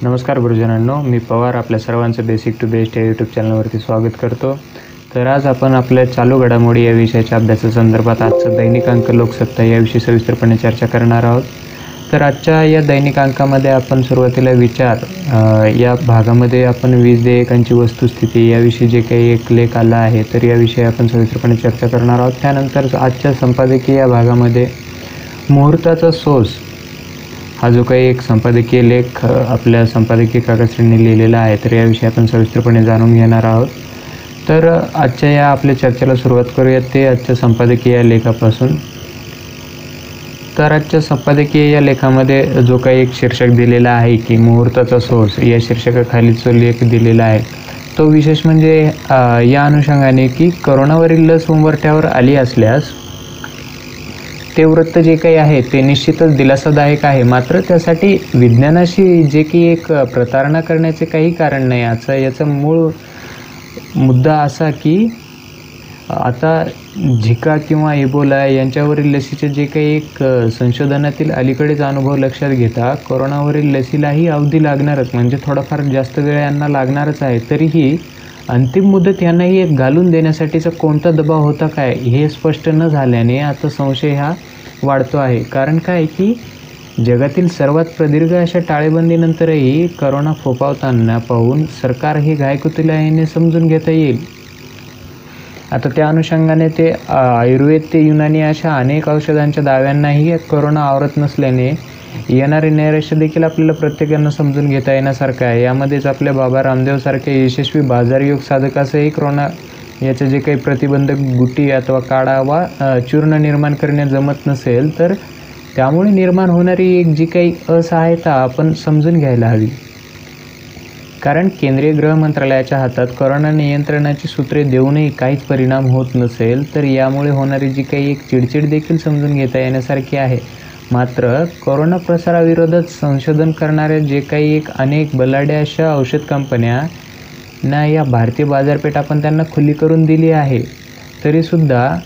नमस्कार गुरुजनांनो, मी पवार आपल्या सर्वांचं बेसिक टू बेस्ट या यूट्यूब चॅनलवरती स्वागत करतो. तर आज आपण आपल्या चालू घडामोडी या विषयाच्या अभ्यासासंदर्भात आजचं दैनिक अंक लोकसत्ता याविषयी सविस्तरपणे चर्चा करणार आहोत. तर आजच्या या दैनिक अंकामध्ये आपण सुरुवातीला विचार या भागामध्ये आपण वीज देयकांची वस्तुस्थिती याविषयी जे काही एक लेख आला आहे तर याविषयी आपण सविस्तरपणे चर्चा करणार आहोत. त्यानंतर आजच्या संपादकीय या भागामध्ये मुहूर्ताचा सोस हा जो काही एक संपादकीय लेख आपल्या संपादकीय काकाश्रींनी लिहिलेला आहे तर याविषयी आपण सविस्तरपणे जाणून घेणार आहोत. तर आजच्या या आपल्या चर्चेला सुरुवात करूयात ते आजच्या संपादकीय या लेखापासून. तर आजच्या संपादकीय या लेखामध्ये जो काही एक शीर्षक दिलेला आहे की मुहूर्ताचा सोस या शीर्षकाखाली जो लेख दिलेला आहे तो विशेष म्हणजे या अनुषंगाने की कोरोनावरील लस उंबरठ्यावर आली असल्यास ते वृत्त जे काही आहे ते निश्चितच दिलासादायक आहे. मात्र त्यासाठी विज्ञानाशी जे की एक प्रतारणा करण्याचे काही कारण नाही. याचा मूळ मुद्दा असा की आता झिका किंवा इबोला यांच्यावरील लसीचे जे काही एक संशोधनातील अलीकडेच अनुभव लक्षात घेता कोरोनावरील लसीलाही अवधी लागणारच, म्हणजे थोडाफार जास्त वेळ यांना लागणारच आहे. तरीही अंतिम मुदत यांनाही एक घालून देण्यासाठीचा कोणता दबाव होता काय हे स्पष्ट न झाल्याने आता संशय हा वाढतो आहे. कारण काय की जगातील सर्वात प्रदीर्घ अशा टाळेबंदीनंतरही करोना फोफावताना पाहून सरकार हे घायकुतुल्याने समजून घेता येईल. आता त्या अनुषंगाने ते आयुर्वेद ते युनानी अशा अनेक औषधांच्या दाव्यांनाही करोना आवरत नसल्याने येणारे नैराश्य देखील आपल्याला प्रत्येकानं समजून घेता येण्यासारखं आहे. यामध्येच आपल्या बाबा रामदेवसारख्या यशस्वी बाजारयोग साधकासही कोरोना याचे जे काही प्रतिबंधक गुटी अथवा काढा वा चूर्ण निर्माण करणे जमत नसेल तर त्यामुळे निर्माण होणारी एक जी काही असहायता आपण समजून घ्यायला हवी. कारण केंद्रीय गृह मंत्रालयाच्या हातात कोरोना नियंत्रणाची सूत्रे देऊनही काहीच परिणाम होत नसेल तर यामुळे होणारी जी काही एक चिडचिड देखील समजून घेता येण्यासारखी आहे. मात्र कोरोना प्रसाराविरोधात संशोधन करणाऱ्या जे काही एक अनेक बलाढ्या अशा औषध कंपन्यांना या भारतीय बाजारपेठ आपण त्यांना खुली करून दिली आहे. तरीसुद्धा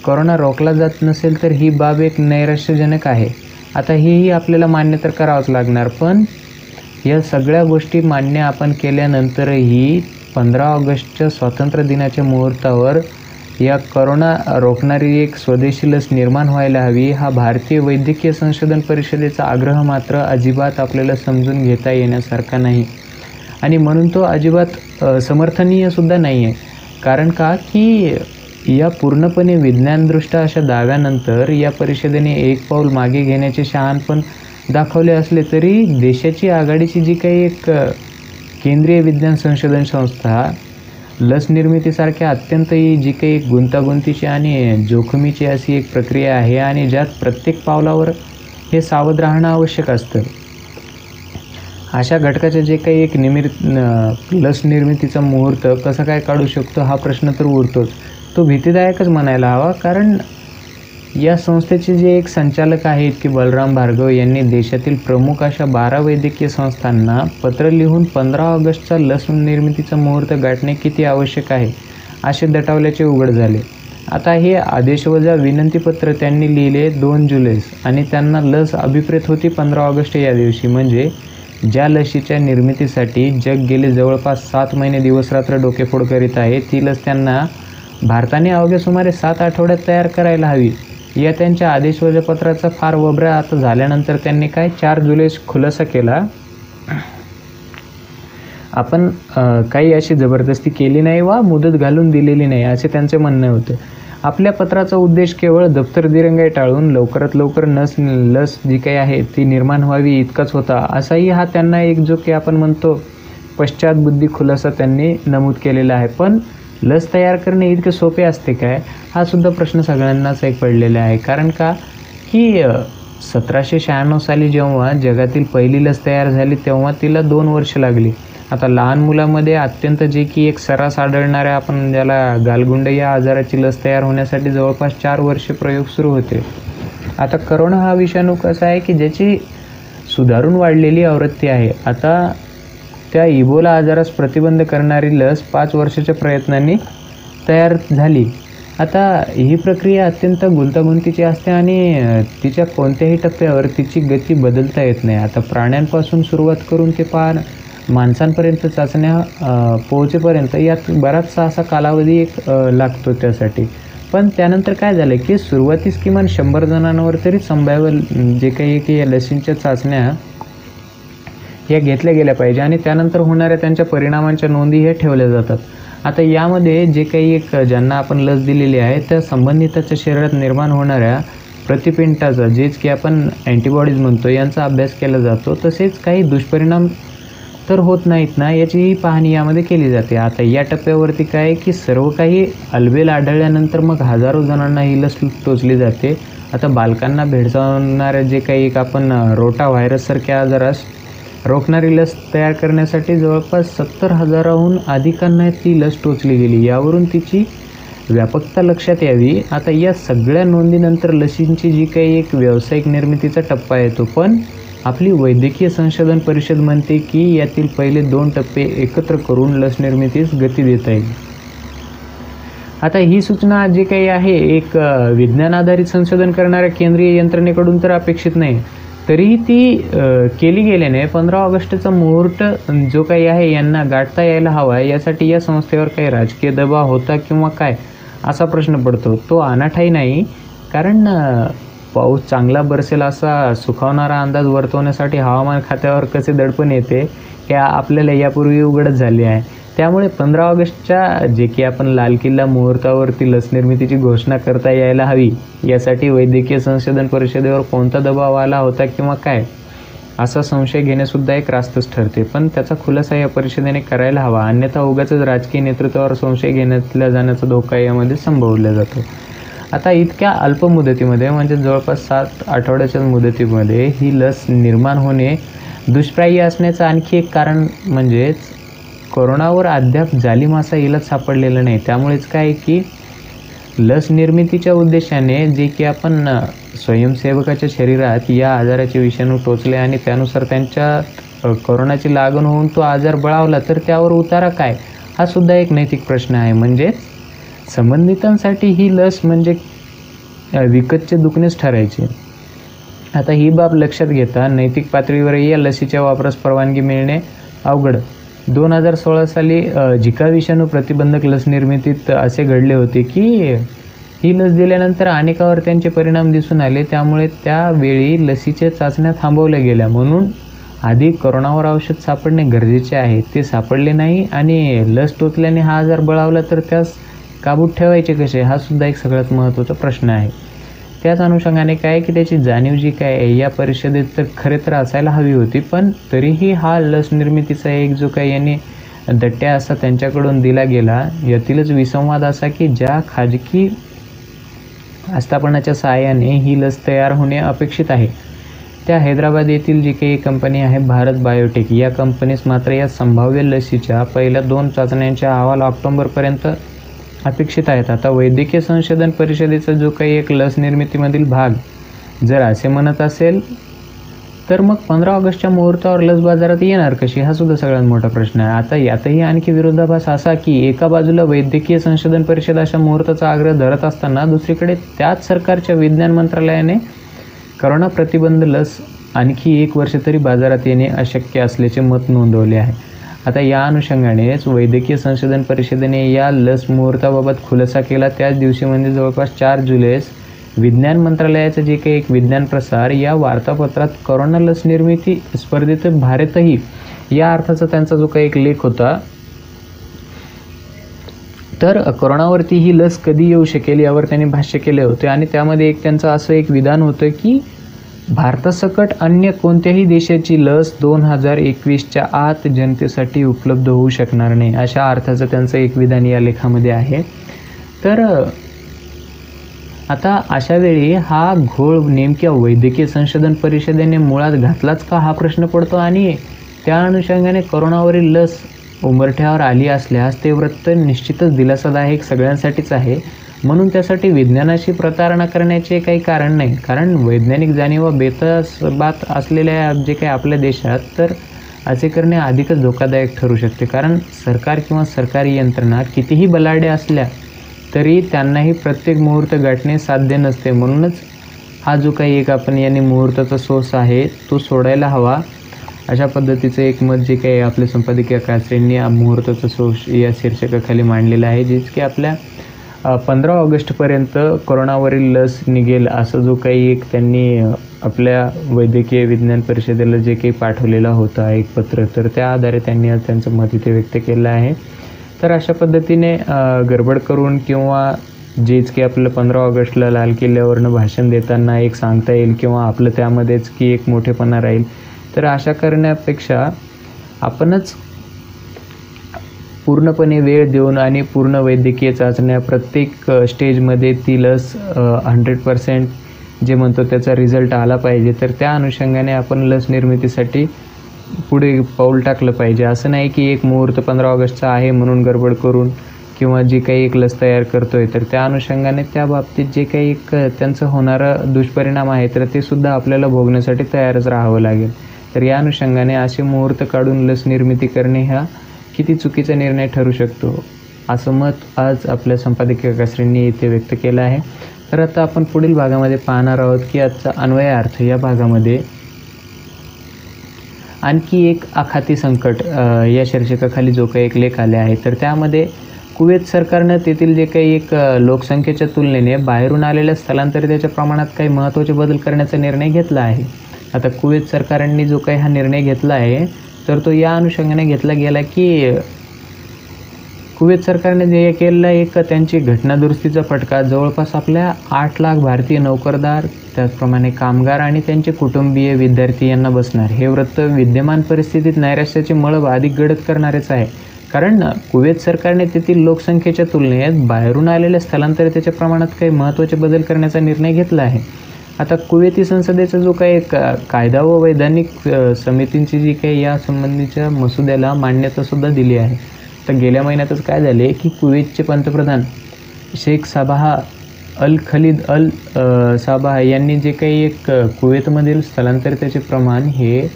कोरोना रोखला जात नसेल तर ही बाब एक नैराश्यजनक आहे. आता हेही आपल्याला मान्य तर करावंच लागणार. पण या सगळ्या गोष्टी मान्य आपण केल्यानंतरही 15 ऑगस्टच्या स्वातंत्र्य दिनाच्या मुहूर्तावर या कोरोना रोखणारी एक स्वदेशी लस निर्माण व्हायला हवी हा भारतीय वैद्यकीय संशोधन परिषदेचा आग्रह मात्र अजिबात आपल्याला समजून घेता येण्यासारखा नाही आणि म्हणून तो अजिबात समर्थनीयसुद्धा नाही आहे. कारण का की या पूर्णपणे विज्ञानदृष्ट्या अशा दाव्यानंतर या परिषदेने एक पाऊल मागे घेण्याचे शहाणपण दाखवले असले तरी देशाची आघाडीची जी काही एक केंद्रीय विज्ञान संशोधन संस्था लस निर्मितीसारख्या अत्यंत जी काही एक गुंतागुंतीची आणि जोखमीची अशी एक प्रक्रिया आहे आणि ज्यात प्रत्येक पावलावर हे सावध राहणं आवश्यक असतं. अशा घटकाचे जे काही एक लस निर्मितीचा मुहूर्त कसा काय काढू शकतो हा प्रश्न तर उरतोच. तो भीतीदायकच म्हणायला हवा. कारण या संस्थेचे जे एक संचालक आहेत की बलराम भार्गव यांनी देशातील प्रमुख अशा 12 वैद्यकीय संस्थांना पत्र लिहून 15 ऑगस्टचा लस निर्मितीचा मुहूर्त गाठणे किती आवश्यक आहे असे दटावल्याचे उघड झाले. आता हे आदेशवजा विनंतीपत्र त्यांनी लिहिले 2 जुलै आणि त्यांना लस अभिप्रेत होती 15 ऑगस्ट या दिवशी. म्हणजे ज्या लशीच्या निर्मितीसाठी जग गेले जवळपास 7 महिने दिवसरात्र डोकेफोड करीत आहे ती लस त्यांना भारताने अवघ्या सुमारे 7 आठवड्यात तयार करायला हवी. या त्यांच्या आदेशवजा पत्राचा फार वबरा आता झाल्यानंतर त्यांनी काय 4 जुलै खुलासा केला. आपण काही अशी जबरदस्ती केली नाही वा मुदत घालून दिलेली नाही असे त्यांचे म्हणणे होते. आपल्या पत्राचा उद्देश केवळ दप्तर दिरंगाई टाळून लवकरात लवकर लस जी काही आहे ती निर्माण व्हावी इतकाच होता असाही हा त्यांना एक जो की आपण म्हणतो पश्चातबुद्धी खुलासा त्यांनी नमूद केलेला आहे. पण लस तयार करणे इतके सोपे असते काय हा सुद्धा प्रश्न सगळ्यांनाच एक पडलेला आहे. कारण का की 1796 साली जेव्हा जगातील पहिली लस तयार झाली तेव्हा तिला 2 वर्ष लागली. आता लहान मुलामध्ये अत्यंत जे की एक सर्रास आढळणाऱ्या आपण ज्याला गालगुंड या आजाराची लस तयार होण्यासाठी जवळपास 4 वर्षे प्रयोग सुरू होते. आता करोना हा विषाणू कसा आहे की ज्याची सुधारून वाढलेली आवृत्ती आहे. आता त्या इबोला आजारास प्रतिबंध करणारी लस 5 वर्षाच्या प्रयत्नांनी तयार झाली आता ही प्रक्रिया अत्यंत गुंतागुंतीची असते आणि तिच्या कोणत्याही टप्प्यावर तिची गती बदलता येत नाही. आता प्राण्यांपासून सुरुवात करून ते पार माणसांपर्यंत चाचण्या पोहोचेपर्यंत यात बराचसा असा कालावधी लागतो त्यासाठी. पण त्यानंतर काय झालं की सुरुवातीस किमान 100 जणांवर तरी संभाव्य जे काही की या लसींच्या चाचण्या या घेतल्या गेल्या पाहिजे आणि त्यानंतर होणाऱ्या त्यांच्या परिणामांच्या नोंदी हे ठेवल्या जातात. आता यामध्ये जे काही ज्यांना आपण लस दिलेली आहे त्या संबंधिताच्या शरीरात निर्माण होणाऱ्या प्रतिपिंडाचा, जेच की आपण अँटीबॉडीज म्हणतो, यांचा अभ्यास केला जातो. तसेच काही दुष्परिणाम तर होत नाहीत ना याचीही पाहणी यामध्ये केली जाते. आता या टप्प्यावरती काय की सर्व काही अलबेल आढळल्यानंतर मग हजारो जणांना ही लस टोचली जाते. आता बालकांना भेडसावणाऱ्या जे काही आपण रोटा व्हायरससारख्या आजारास रोखणारी लस तयार करण्यासाठी जवळपास 70,000हून अधिकांना ती लस टोचली गेली. यावरून तिची व्यापकता लक्षात यावी. आता या सगळ्या नोंदीनंतर लसींची जी काही व्यावसायिक निर्मितीचा टप्पा येतो. पण आपली वैद्यकीय संशोधन परिषद म्हणते की यातील पहिले 2 टप्पे एकत्र करून लस निर्मितीस गती देता येईल. आता ही सूचना जी काही आहे एक विज्ञान आधारित संशोधन करणाऱ्या केंद्रीय यंत्रणेकडून तर अपेक्षित नाही, तरीही ती केली गेल्याने 15 ऑगस्टचा मुहूर्त जो काही आहे यांना गाठता यायला हवा. यासाठी या संस्थेवर काही राजकीय दबाव होता किंवा काय असा प्रश्न पडतो. तो अनाठाई नाही, कारण पाऊस चांगला बरसेल असा सुखावणारा अंदाज वर्तवण्यासाठी हवामान खात्यावर कसे दडपण येते हे आपल्याला यापूर्वी उघडच झाले आहे. त्यामुळे 15 ऑगस्टच्या जे की आपण लाल किल्ला मुहूर्तावरती लस निर्मितीची घोषणा करता यायला हवी. यासाठी वैद्यकीय संशोधन परिषदेवर कोणता दबाव आला होता किंवा काय असा संशय घेणेसुद्धा एक रास्तच ठरते. पण त्याचा खुलासा या परिषदेने करायला हवा, अन्यथा उगाचच राजकीय नेतृत्वावर संशय घेण्यातल्या जाण्याचा धोका यामध्ये संभवला जातो. आता इतक्या अल्प मुदतीमध्ये म्हणजे जवळपास 7 आठवड्याच्या मुदतीमध्ये ही लस निर्माण होणे दुष्प्राय्य असण्याचं आणखी एक कारण म्हणजेच कोरोनावर अद्याप जालिम असा इलाज सापडलेला नाही. त्यामुळेच काय की लस निर्मितीच्या उद्देशाने जे की आपण स्वयंसेवकाच्या शरीरात या आजाराचे विषाणू टोचले आणि त्यानुसार त्यांच्या कोरोनाची लागण होऊन तो आजार बळावला, तर त्यावर उतारा काय हा सुद्धा एक नैतिक प्रश्न आहे. म्हणजे संबंधितांसाठी ही लस म्हणजे विकतचे दुखणेच ठरायचे. आता ही बाब लक्षात घेता नैतिक पातळीवरही या लसीच्या वापरास परवानगी मिळणे अवघड. 2016 साली झिका विषाणू प्रतिबंधक लस निर्मितीत असे घडले होते की ही लस दिल्यानंतर अनेकावर त्यांचे परिणाम दिसून आले. त्यामुळे त्यावेळी लसीच्या चाचण्या थांबवल्या गेल्या. म्हणून आधी कोरोनावर औषध सापडणे गरजेचे आहे, ते सापडले नाही आणि लस टोचल्याने हा आजार बळावला तर त्यास काबूत ठेवायचे कसे हा सुद्धा एक सगळ्यात महत्त्वाचा प्रश्न आहे. त्याच अनुषंगाने काय की त्याची जाणीव जी काय आहे या परिषदेत तर खरे तर असायला हवी होती. पण तरीही हा लस निर्मितीचा एक जो काही यांनी दट्ट्या असा त्यांच्याकडून दिला गेला, यातीलच विसंवाद असा की ज्या खाजगी आस्थापनाच्या सहाय्याने ही लस तयार होणे अपेक्षित आहे त्या हैदराबाद येथील जी काही कंपनी आहे भारत बायोटेक, या कंपनीस मात्र या संभाव्य लसीच्या पहिल्या 2 चाचण्यांचे अहवाल ऑक्टोबरपर्यंत अपेक्षित आहेत. आता वैद्यकीय संशोधन परिषदेचा जो काही एक लस निर्मितीमधील भाग जर असे म्हणत असेल तर मग 15 ऑगस्टच्या मुहूर्तावर लस बाजारात येणार कशी हा सुद्धा सगळ्यात मोठा प्रश्न आहे. आता यातही आणखी विरोधाभास असा की एका बाजूला वैद्यकीय संशोधन परिषद अशा मुहूर्ताचा आग्रह धरत असताना दुसरीकडे त्याच सरकारच्या विज्ञान मंत्रालयाने करोना प्रतिबंध लस आणखी 1 वर्ष तरी बाजारात येणे अशक्य असल्याचे मत नोंदवले आहे. आता या अनुषंगानेच वैद्यकीय संशोधन परिषदेने या लस मुहूर्ताबाबत खुलासा केला. त्याच दिवशी म्हणजे जवळपास 4 जुलैस विज्ञान मंत्रालयाचं जे काही एक विज्ञान प्रसार या वार्तापत्रात कोरोना लस निर्मिती स्पर्धेत भारतही या अर्थाचा त्यांचा जो काही एक लेख होता, तर कोरोनावरती ही लस कधी येऊ शकेल यावर त्यांनी भाष्य केले होते. आणि त्यामध्ये एक त्यांचं असं एक विधान होतं की भारतासकट अन्य कोणत्याही देशाची लस 2021च्या आत जनतेसाठी उपलब्ध होऊ शकणार नाही, अशा अर्थाचं त्यांचं एक विधान या लेखामध्ये आहे. तर आता अशा वेळी हा घोळ नेमक्या वैद्यकीय संशोधन परिषदेने मुळात घातलाच का हा प्रश्न पडतो. आणि त्या अनुषंगाने कोरोनावरील लस उंबरठ्यावर आली असल्यास ते वृत्त निश्चितच दिलासादायक सगळ्यांसाठीच आहे. म्हणून त्यासाठी विज्ञानाशी प्रतारणा करण्याचे काही कारण नाही. कारण वैज्ञानिक जाणीवा बेतसबात असलेल्या जे काही आपल्या देशात तर असे करणे अधिकच धोकादायक ठरू शकते. कारण सरकार किंवा सरकारी यंत्रणा कितीही बलाढ्य असल्या तरी त्यांनाही प्रत्येक मुहूर्त गाठणे साध्य नसते. म्हणूनच हा जो काही एक आपण यांनी मुहूर्ताचा सोस आहे तो सोडायला हवा, अशा पद्धतीचं एक मत जे काही आपल्या संपादकीय कात्रेंनी मुहूर्ताचा सोस या शीर्षकाखाली मांडलेलं आहे. जेच की आपल्या 15 ऑगस्टपर्यंत कोरोनावरील लस निघेल असं जो काही एक त्यांनी आपल्या वैद्यकीय विज्ञान परिषदेला जे काही पाठवलेला होता एक पत्र, तर त्या आधारे त्यांनी आज त्यांचं मत इथे व्यक्त केलं आहे. तर अशा पद्धतीने गडबड करून किंवा जेच की आपलं 15 ऑगस्टला लाल किल्ल्यावरनं भाषण देताना एक सांगता येईल किंवा आपलं त्यामध्येच की एक मोठेपणा राहील, तर अशा करण्यापेक्षा आपणच पूर्णपणे वेळ देऊन आणि पूर्ण वैद्यकीय चाचण्या प्रत्येक स्टेजमध्ये ती लस 100% जे म्हणतो त्याचा रिझल्ट आला पाहिजे. तर त्या अनुषंगाने आपण लस निर्मितीसाठी पुढे पाऊल टाकलं पाहिजे. असं नाही की एक मुहूर्त 15 ऑगस्टचा आहे म्हणून गडबड करून किंवा जी काही एक लस तयार करतोय, तर त्या अनुषंगाने त्या बाबतीत जे काही एक त्यांचं होणारं दुष्परिणाम आहे तर ते सुद्धा आपल्याला भोगण्यासाठी तयारच राहावं लागेल. तर या अनुषंगाने असे मुहूर्त काढून लस निर्मिती करणे हा किती चुकीचा निर्णय ठरू शकतो, असं मत आज आपल्या संपादकीय कात्रेंनी इथे व्यक्त केलं आहे. तर आता आपण पुढील भागामध्ये पाहणार आहोत की आजचा अन्वयार्थ या भागामध्ये आणखी एक आखाती संकट या शीर्षकाखाली जो काही एक लेख आले आहे, तर त्यामध्ये कुवेत सरकारनं तेथील जे काही एक लोकसंख्येच्या तुलनेने बाहेरून आलेल्या स्थलांतरिताच्या प्रमाणात काही महत्त्वाचे बदल करण्याचा निर्णय घेतला आहे. आता कुवेत सरकारने जो काही हा निर्णय घेतला आहे तर तो या अनुषंगाने घेतला गेला की कुवेत सरकारने जे केलेला एक त्यांची घटनादुरुस्तीचा फटका जवळपास आपल्या 8 लाख भारतीय नोकरदार, त्याचप्रमाणे कामगार आणि त्यांचे कुटुंबीय, विद्यार्थी यांना बसणार. हे वृत्त विद्यमान परिस्थितीत नैराश्याचे मळब अधिक गडद करणारेच आहे. कारण कुवेत सरकारने तेथील लोकसंख्येच्या तुलनेत बाहेरून आलेल्या स्थलांतरिताच्या प्रमाणात काही महत्त्वाचे बदल करण्याचा निर्णय घेतला आहे. आता कुवेती संसदेचा जो काही कायदा व वैधानिक समितींची जी काही या संबंधीच्या मसुद्याला मान्यतासुद्धा दिली आहे. तर गेल्या महिन्यातच काय झाले की कुवेतचे पंतप्रधान शेख साबाह अल खलीद अल साबाह यांनी जे काही एक कुवेतमधील स्थलांतरिताचे प्रमाण हे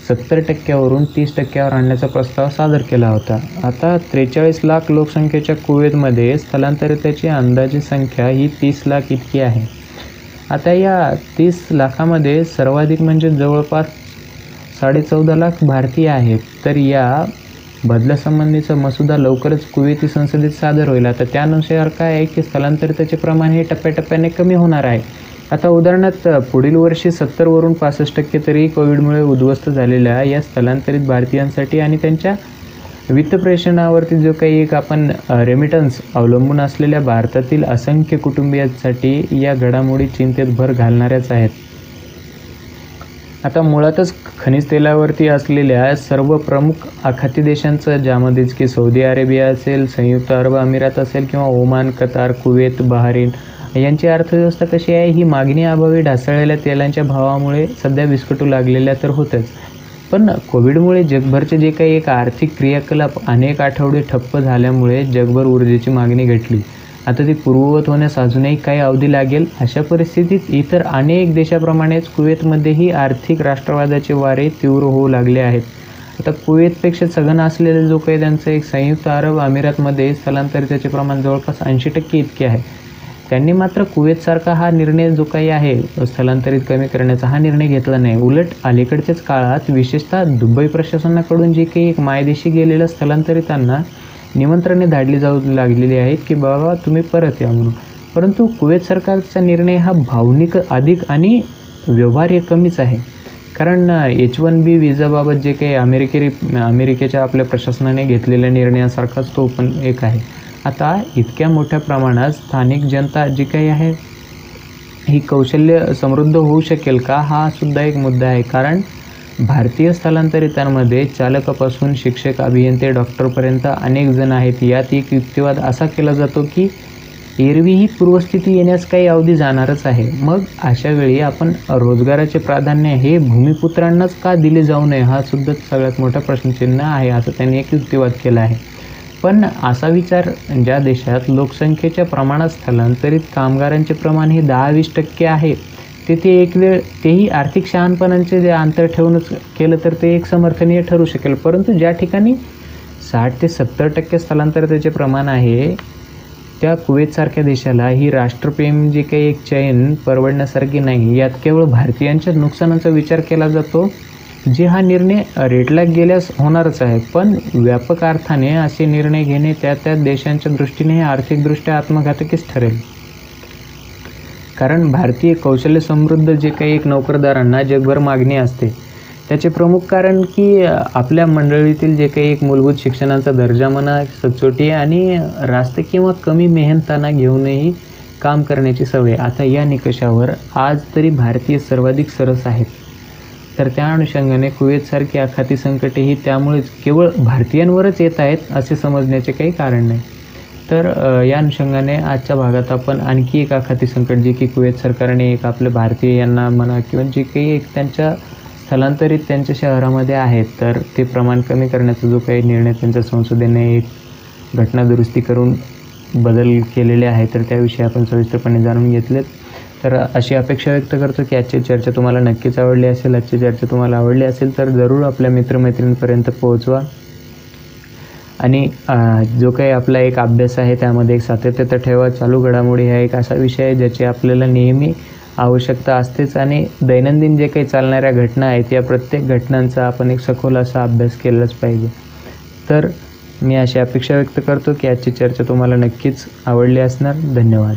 70% 30% आणण्याचा प्रस्ताव सादर केला होता. आता 43 लाख लोकसंख्येच्या कुवेतमध्ये स्थलांतरिताची अंदाजे संख्या ही 30 लाख इतकी आहे. आता या 30 लाखामध्ये सर्वाधिक म्हणजे जवळपास 14.5 लाख भारतीय आहेत. तर या बदलासंबंधीचा मसुदा लवकरच कुवेती संसदेत सादर होईल. आता त्यानुसार काय आहे की स्थलांतरिताचे प्रमाण हे टप्प्याटप्प्याने कमी होणार आहे. आता उदाहरणार्थ पुढील वर्षी 70 वरून 65% तरी कोविडमुळे उद्ध्वस्त झालेल्या या स्थलांतरित भारतीयांसाठी आणि त्यांच्या वित्तप्रेषणावरती जो काही एक आपण रेमिटन्स अवलंबून असलेल्या भारतातील असंख्य कुटुंबियांसाठी या घडामोडी चिंतेत भर घालणाऱ्याच आहेत. आता मुळातच खनिज तेलावरती असलेल्या सर्व प्रमुख आखाती देशांचं, ज्यामध्ये की सौदी अरेबिया असेल, संयुक्त अरब अमिरात असेल किंवा ओमान, कतार, कुवेत, बहारीन यांची अर्थव्यवस्था कशी आहे, ही मागणी अभावी ढासळलेल्या तेलांच्या भावामुळे सध्या विस्कटू लागलेल्या तर होतच. पण कोविडमुळे जगभरचे जे काही एक आर्थिक क्रियाकलाप अनेक आठवडे ठप्प झाल्यामुळे जगभर ऊर्जेची मागणी घटली. आता ती पूर्ववत होण्यास अजूनही काही अवधी लागेल. अशा परिस्थितीत इतर अनेक देशाप्रमाणेच कुवेतमध्येही आर्थिक राष्ट्रवादाचे वारे तीव्र होऊ लागले आहेत. आता कुवेतपेक्षा सघन असलेले जो काही त्यांचं एक संयुक्त अरब अमिरातमध्ये स्थलांतरिताचे प्रमाण जवळपास 80% इतके आहे. त्यांनी मात्र कुवेतसारखा हा निर्णय जो काही आहे स्थलांतरित कमी करण्याचा हा निर्णय घेतला नाही. उलट अलीकडच्याच काळात विशेषतः दुबई प्रशासनाकडून जे काही एक मायदेशी गेलेल्या स्थलांतरितांना निमंत्रणे धाडली जाऊ लागलेली आहेत की बाबा तुम्ही परत या म्हणून. परंतु कुवेत सरकारचा निर्णय हा भावनिक अधिक आणि व्यवहार्य कमीच आहे. कारण H1B विजाबाबत जे काही अमेरिकेच्या आपल्या प्रशासनाने घेतलेल्या निर्णयासारखाच तो पण एक आहे. आता इतक्या मोठ्या प्रमाणात स्थानिक जनता जी काही आहे ही कौशल्य समृद्ध होऊ शकेल का, हा सुद्धा एक मुद्दा आहे. कारण भारतीय स्थलांतरितांमध्ये चालकापासून शिक्षक, अभियंते, डॉक्टरपर्यंत अनेक जण आहेत. यात एक युक्तिवाद असा केला जातो की एरवी ही पूर्वस्थिती येण्यास काही अवधी जाणारच आहे. मग अशा वेळी आपण रोजगाराचे प्राधान्य हे भूमिपुत्रांनाच का दिले जाऊ नये, हा सुद्धा सगळ्यात मोठा प्रश्नचिन्ह आहे, असं त्यांनी एक युक्तिवाद केला आहे. पण असा विचार, ज्या देशात लोकसंख्येच्या प्रमाणात स्थलांतरित कामगारांचे प्रमाण हे 10-20% आहे, तेथे एक वेळ तेही आर्थिक शहाणपणाचे जे अंतर ठेवूनच केलं तर ते एक समर्थनीय ठरू शकेल. परंतु ज्या ठिकाणी 60 ते 70% स्थलांतरिताचे प्रमाण आहे त्या कुवेतसारख्या देशाला ही राष्ट्रप्रेम जे काही एक चैन परवडण्यासारखी नाही, यात केवळ भारतीयांच्या नुकसानाचा विचार केला जातो, जे हा निर्णय रेटला गेल्यास होणारच आहे. पण व्यापक अर्थाने असे निर्णय घेणे त्या देशांच्या दृष्टीने हे आर्थिकदृष्ट्या आत्मघातकीच ठरेल. कारण भारतीय कौशल्य समृद्ध जे काही एक नोकरदारांना जगभर मागणी असते, त्याचे प्रमुख कारण की आपल्या मंडळीतील जे काही एक मूलभूत शिक्षणाचा दर्जा म्हणा, सचोटी आणि रास्त किंवा कमी मेहनताना घेऊनही काम करण्याची सवय. आता या निकषावर आज तरी भारतीय सर्वाधिक सरस आहेत. तर त्या अनुषंगाने कुवेतसारखी आखाती संकटेही त्यामुळेच केवळ भारतीयांवरच येत आहेत असे समजण्याचे काही कारण नाही. तर या अनुषंगाने आजच्या भागात आपण आणखी एक आखाती संकट जे की कुवेत सरकारने एक आपल्या भारतीयांना म्हणा किंवा जे काही एक त्यांच्या स्थलांतरित त्यांच्या शहरामध्ये आहेत, तर ते प्रमाण कमी करण्याचा जो काही निर्णय त्यांच्या संसदेने एक घटना दुरुस्ती करून बदल केलेले आहे, तर त्याविषयी आपण सविस्तरपणे जाणून घेतलेत. तर अशी अपेक्षा व्यक्त करतो की आजची चर्चा तुम्हाला नक्कीच आवडली असेल. आजची चर्चा तुम्हाला आवडली असेल तर जरूर आपल्या मित्रमैत्रिणींपर्यंत पोहोचवा. आणि जो काही आपला एक अभ्यास आहे त्यामध्ये एक सातत्यता ठेवा. चालू घडामोडी हा एक असा विषय आहे ज्याची आपल्याला नेहमी आवश्यकता असतेच आणि दैनंदिन जे काही चालणाऱ्या घटना आहेत या प्रत्येक घटनांचा आपण एक सखोल असा अभ्यास केलाच पाहिजे. तर मी अशी अपेक्षा व्यक्त करतो की आजची चर्चा तुम्हाला नक्कीच आवडली असणार. धन्यवाद.